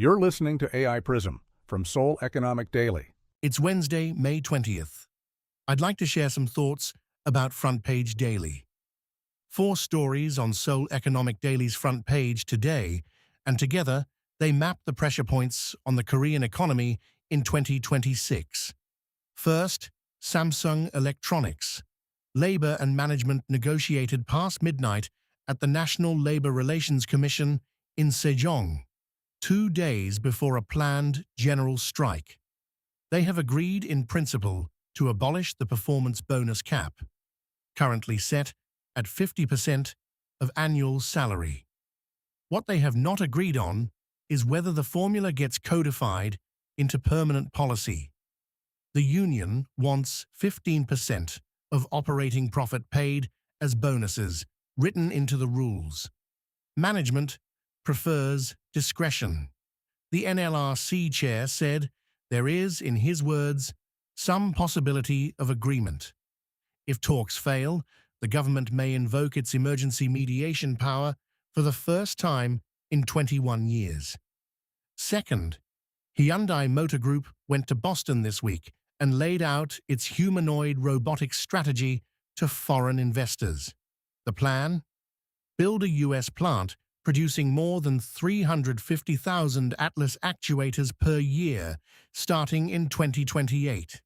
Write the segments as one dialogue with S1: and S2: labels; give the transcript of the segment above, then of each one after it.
S1: You're listening to AI Prism from Seoul Economic Daily.
S2: It's Wednesday, May 20th. I'd like to share some thoughts about Front Page Daily. 4 stories on Seoul Economic Daily's front page today, and together they map the pressure points on the Korean economy in 2026. First, Samsung Electronics. Labor and management negotiated past midnight at the National Labor Relations Commission in Seoul, 2 days before a planned general strike. They have agreed in principle to abolish the performance bonus cap, currently set at 50% of annual salary. What they have not agreed on is whether the formula gets codified into permanent policy. The union wants 15% of operating profit paid as bonuses written into the rules. Management prefers discretion. The NLRC chair said there is, in his words, some possibility of agreement. If talks fail, the government may invoke its emergency mediation power for the first time in 21 years. Second, Hyundai Motor Group went to Boston this week and laid out its humanoid robotics strategy to foreign investors. The plan? Build a U.S. plant producing more than 350,000 Atlas actuators per year, starting in 2028.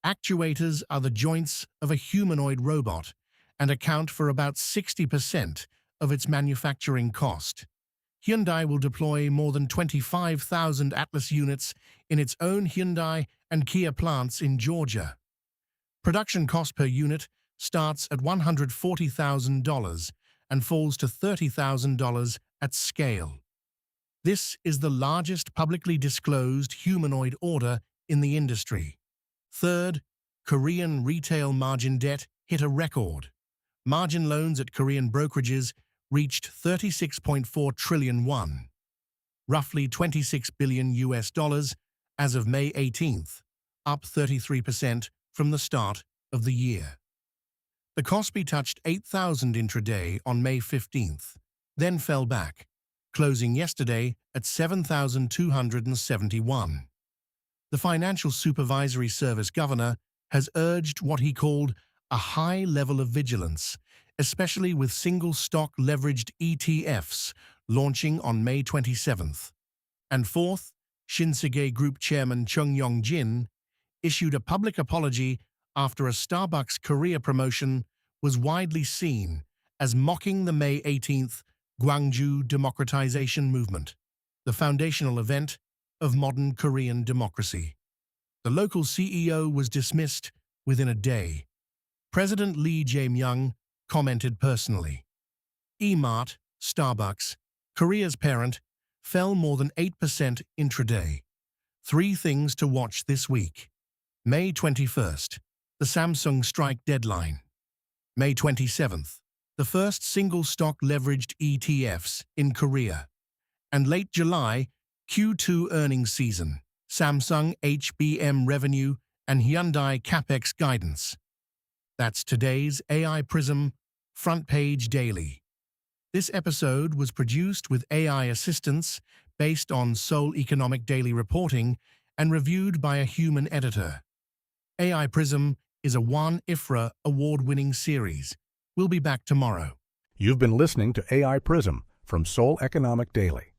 S2: Actuators are the joints of a humanoid robot and account for about 60% of its manufacturing cost. Hyundai will deploy more than 25,000 Atlas units in its own Hyundai and Kia plants in Georgia. Production cost per unit starts at $140,000 and falls to $30,000 at scale. This is the largest publicly disclosed humanoid order in the industry. Third, Korean retail margin debt hit a record. Margin loans at Korean brokerages reached 36.4 trillion won, roughly $26 billion as of May 18th, up 33% from the start of the year. The KOSPI touched 8,000 intraday on May 15th, then fell back, closing yesterday at 7,271. The Financial Supervisory Service governor has urged what he called a high level of vigilance, especially with single-stock leveraged ETFs launching on May 27th. And fourth, Shinsegae Group Chairman Chung Yong-jin issued a public apology after a Starbucks Korea promotion was widely seen as mocking the May 18th Gwangju democratization movement, the foundational event of modern Korean democracy. The local CEO was dismissed within a day. President Lee Jae-myung commented personally. E-Mart, Starbucks, Korea's parent, fell more than 8% intraday. 3 things to watch this week. May 21st, the Samsung strike deadline. May 27th, the first single-stock leveraged ETFs in Korea. And late July, Q2 earnings season, Samsung HBM revenue and Hyundai CapEx guidance. That's today's AI Prism Front Page Daily. This episode was produced with AI assistance based on Seoul Economic Daily reporting and reviewed by a human editor. AI Prism is a 1 IFRA award-winning series. We'll be back tomorrow.
S1: You've been listening to AI Prism from Seoul Economic Daily.